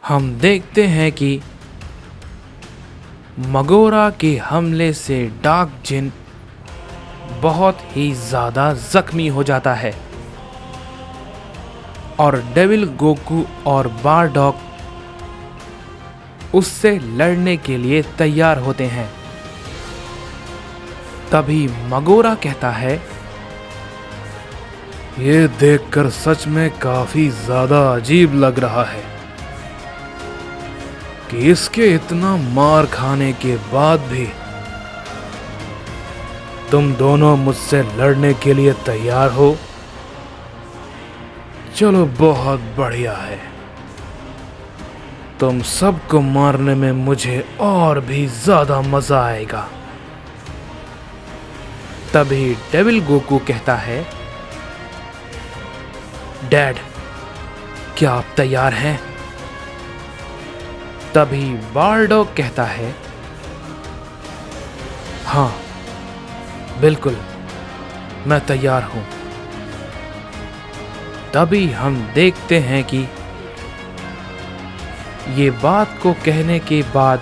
हम देखते हैं कि मगोरा के हमले से डार्क जिन बहुत ही ज़्यादा जख्मी हो जाता है और डेविल गोकू और बारडॉग उससे लड़ने के लिए तैयार होते हैं। तभी मगोरा कहता है, ये देखकर सच में काफी ज्यादा अजीब लग रहा है कि इसके इतना मार खाने के बाद भी तुम दोनों मुझसे लड़ने के लिए तैयार हो। चलो बहुत बढ़िया है, तुम सबको मारने में मुझे और भी ज्यादा मजा आएगा। तभी डेविल गोकू कहता है, डैड क्या आप तैयार हैं? तभी बारडॉग कहता है, हाँ बिल्कुल मैं तैयार हूं। तभी हम देखते हैं कि ये बात को कहने के बाद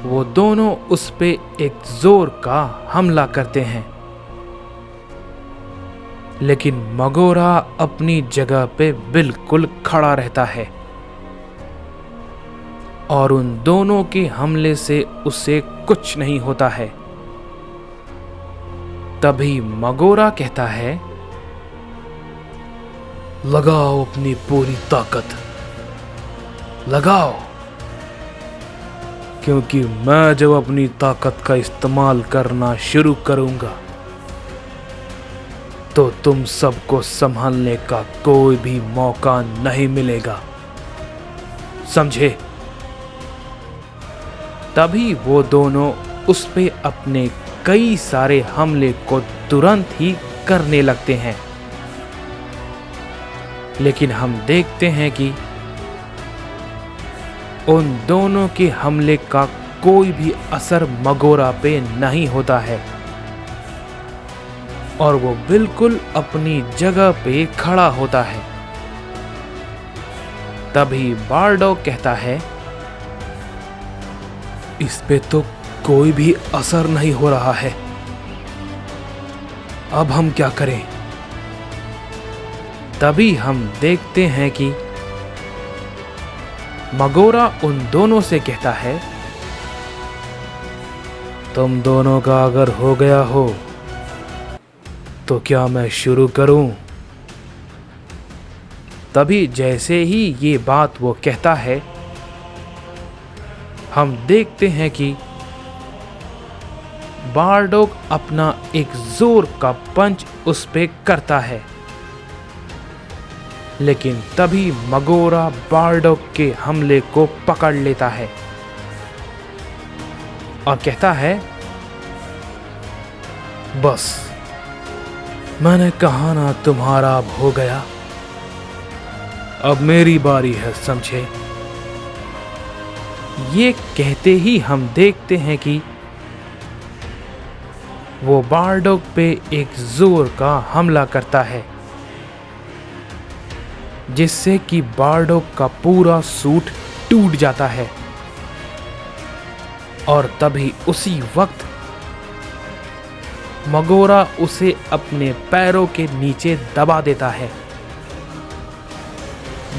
वो दोनों उस पे एक जोर का हमला करते हैं, लेकिन मगोरा अपनी जगह पे बिल्कुल खड़ा रहता है और उन दोनों के हमले से उसे कुछ नहीं होता है। तभी मगोरा कहता है, लगाओ अपनी पूरी ताकत, लगाओ, क्योंकि मैं जब अपनी ताकत का इस्तेमाल करना शुरू करूंगा तो तुम सबको संभालने का कोई भी मौका नहीं मिलेगा, समझे? तभी वो दोनों उस पे अपने कई सारे हमले को तुरंत ही करने लगते हैं, लेकिन हम देखते हैं कि उन दोनों के हमले का कोई भी असर मगोरा पे नहीं होता है और वो बिल्कुल अपनी जगह पे खड़ा होता है। तभी बारडॉग कहता है, इस पे तो कोई भी असर नहीं हो रहा है, अब हम क्या करें? तभी हम देखते हैं कि मगोरा उन दोनों से कहता है, तुम दोनों का अगर हो गया हो तो क्या मैं शुरू करूं? तभी जैसे ही ये बात वो कहता है, हम देखते हैं कि बारडॉग अपना एक जोर का पंच उस पे करता है, लेकिन तभी मगोरा बारडॉग के हमले को पकड़ लेता है और कहता है, बस मैंने कहा ना तुम्हारा अब हो गया, अब मेरी बारी है, समझे? ये कहते ही हम देखते हैं कि वो बारडॉग पे एक जोर का हमला करता है, जिससे कि बारडॉग का पूरा सूट टूट जाता है और तभी उसी वक्त मगोरा उसे अपने पैरों के नीचे दबा देता है।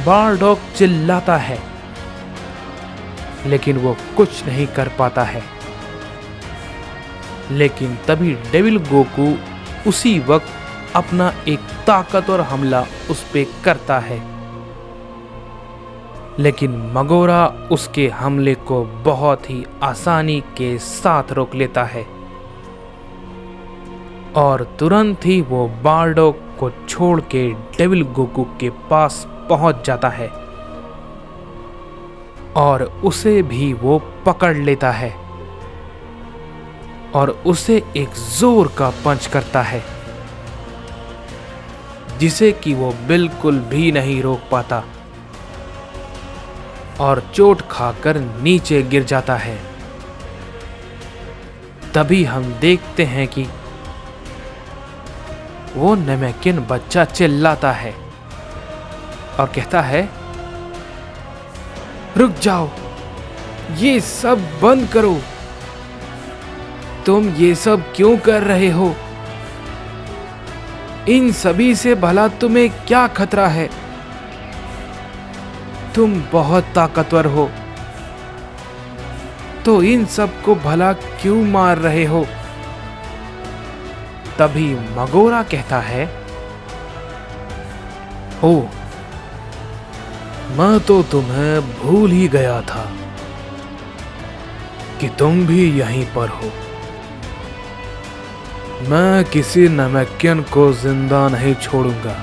बारडॉग चिल्लाता है, लेकिन वो कुछ नहीं कर पाता है। लेकिन तभी डेविल गोकू उसी वक्त अपना एक ताकतवर हमला उस पे करता है, लेकिन मगोरा उसके हमले को बहुत ही आसानी के साथ रोक लेता है और तुरंत ही वो बारडॉग को छोड़ के डेविल गोकू के पास पहुंच जाता है और उसे भी वो पकड़ लेता है और उसे एक जोर का पंच करता है, जिसे कि वो बिल्कुल भी नहीं रोक पाता और चोट खाकर नीचे गिर जाता है। तभी हम देखते हैं कि वो नमेकिन बच्चा चिल्लाता है और कहता है, रुक जाओ, ये सब बंद करो। तुम ये सब क्यों कर रहे हो? इन सभी से भला तुम्हें क्या खतरा है? तुम बहुत ताकतवर हो, तो इन सब को भला क्यों मार रहे हो? तभी मगोरा कहता है, ओ, मैं तो तुम्हें भूल ही गया था कि तुम भी यहीं पर हो। मैं किसी नमक्यन को जिंदा नहीं छोड़ूंगा।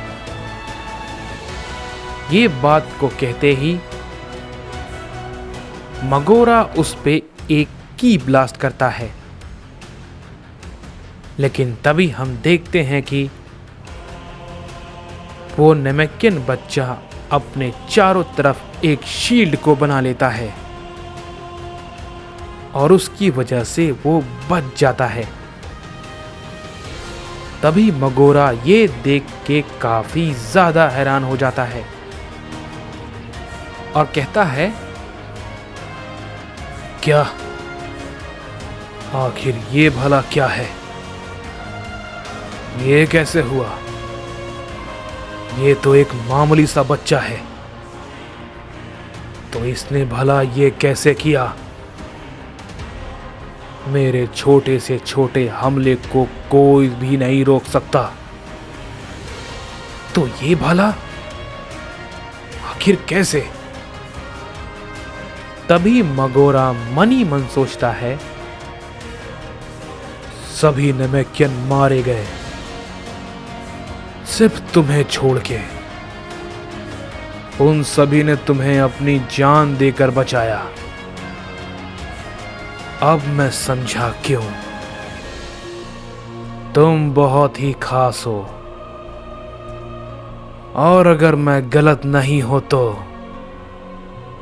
ये बात को कहते ही मगोरा उस पे एक की ब्लास्ट करता है। लेकिन तभी हम देखते हैं कि वो नमक्यन बच्चा अपने चारों तरफ एक शील्ड को बना लेता है और उसकी वजह से वो बच जाता है। तभी मगोरा ये देख के काफी ज्यादा हैरान हो जाता है और कहता है, क्या? आखिर ये भला क्या है? ये कैसे हुआ? ये तो एक मामूली सा बच्चा है, तो इसने भला ये कैसे किया? मेरे छोटे से छोटे हमले को कोई भी नहीं रोक सकता, तो ये भला आखिर कैसे? तभी मगोरा मन ही मन सोचता है, सभी नमक्यन मारे गए, सिर्फ तुम्हें छोड़ के। उन सभी ने तुम्हें अपनी जान देकर बचाया। अब मैं समझा क्यों। तुम बहुत ही खास हो, और अगर मैं गलत नहीं हो तो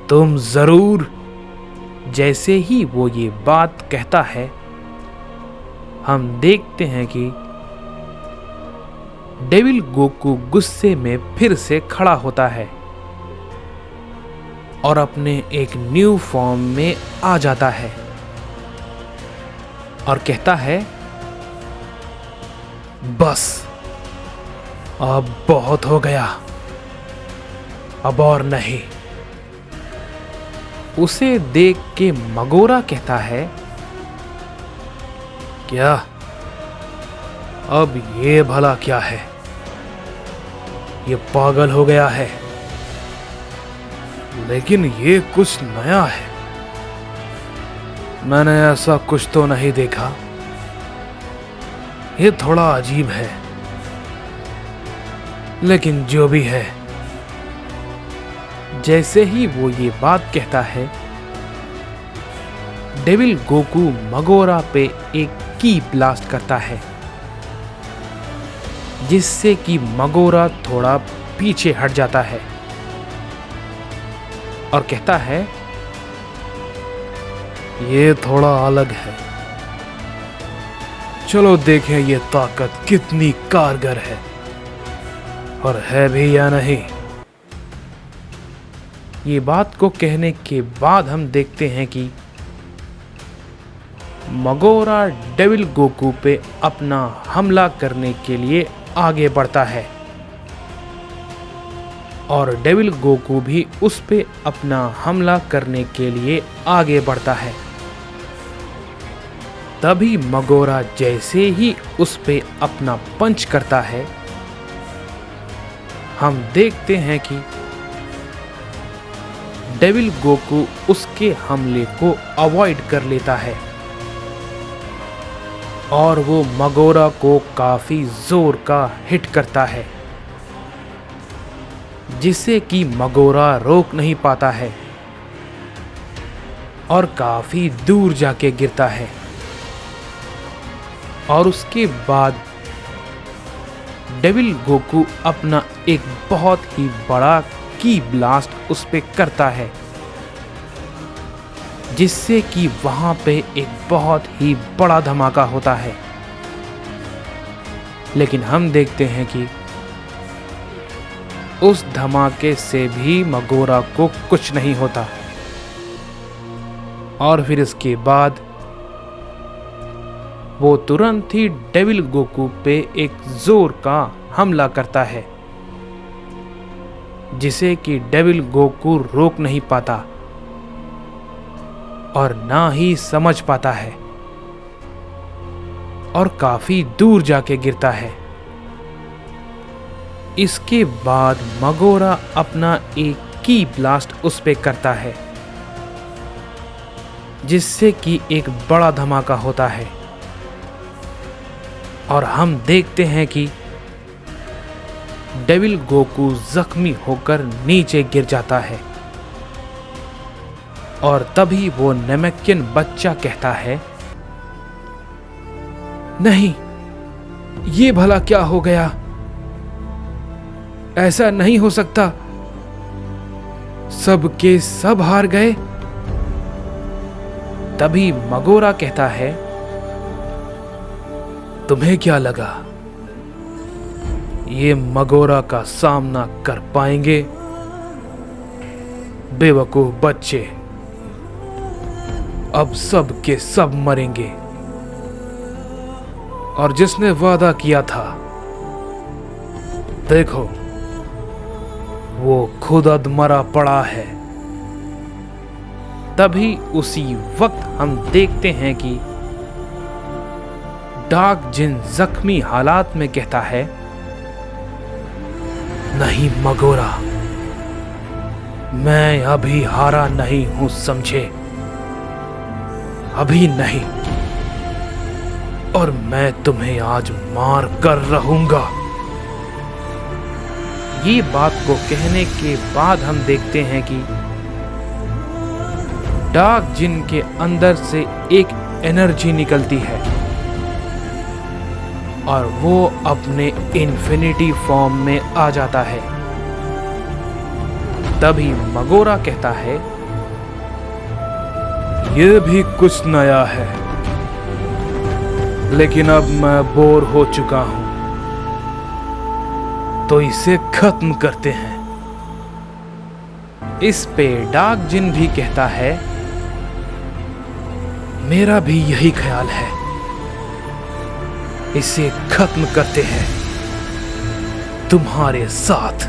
तुम जरूर। जैसे ही वो ये बात कहता है, हम देखते हैं कि डेविल गोकू गुस्से में फिर से खड़ा होता है और अपने एक न्यू फॉर्म में आ जाता है और कहता है, बस अब बहुत हो गया, अब और नहीं। उसे देख के मगोरा कहता है, क्या? अब ये भला क्या है? ये पागल हो गया है। लेकिन ये कुछ नया है, मैंने ऐसा कुछ तो नहीं देखा। ये थोड़ा अजीब है, लेकिन जो भी है। जैसे ही वो ये बात कहता है, डेविल गोकू मगोरा पे एक की ब्लास्ट करता है, जिससे कि मगोरा थोड़ा पीछे हट जाता है और कहता है, ये थोड़ा अलग है। चलो देखें ये ताकत कितनी कारगर है, और है भी या नहीं। ये बात को कहने के बाद हम देखते हैं कि मगोरा डेविल गोकू पे अपना हमला करने के लिए आगे बढ़ता है और डेविल गोकू भी उस पे अपना हमला करने के लिए आगे बढ़ता है। तभी मगोरा जैसे ही उस पे अपना पंच करता है, हम देखते हैं कि डेविल गोकू उसके हमले को अवॉइड कर लेता है और वो मगोरा को काफी जोर का हिट करता है, जिससे कि मगोरा रोक नहीं पाता है और काफी दूर जाके गिरता है। और उसके बाद डेविल गोकू अपना एक बहुत ही बड़ा की ब्लास्ट उस पे करता है, जिससे कि वहां पे एक बहुत ही बड़ा धमाका होता है। लेकिन हम देखते हैं कि उस धमाके से भी मगोरा को कुछ नहीं होता और फिर इसके बाद वो तुरंत ही डेविल गोकू पे एक जोर का हमला करता है, जिसे कि डेविल गोकू रोक नहीं पाता और ना ही समझ पाता है और काफी दूर जाके गिरता है। इसके बाद मगोरा अपना एक की ब्लास्ट उस पे करता है, जिससे कि एक बड़ा धमाका होता है और हम देखते हैं कि डेविल गोकू जख्मी होकर नीचे गिर जाता है। और तभी वो नेमेकियन बच्चा कहता है, नहीं, ये भला क्या हो गया? ऐसा नहीं हो सकता, सब के सब हार गए। तभी मगोरा कहता है, तुम्हें क्या लगा ये मगोरा का सामना कर पाएंगे? बेवकूफ बच्चे, अब सब के सब मरेंगे और जिसने वादा किया था, देखो वो खुद अधमरा पड़ा है। तभी उसी वक्त हम देखते हैं कि डार्क जिन जख्मी हालात में कहता है, नहीं मगोरा, मैं अभी हारा नहीं हूं, समझे? अभी नहीं, और मैं तुम्हें आज मार कर रहूंगा। ये बात को कहने के बाद हम देखते हैं कि डार्क जिन के अंदर से एक एनर्जी निकलती है और वो अपने इन्फिनिटी फॉर्म में आ जाता है। तभी मगोरा कहता है, ये भी कुछ नया है, लेकिन अब मैं बोर हो चुका हूं, तो इसे खत्म करते हैं। इस पे डार्क जिन भी कहता है, मेरा भी यही ख्याल है, इसे खत्म करते हैं तुम्हारे साथ।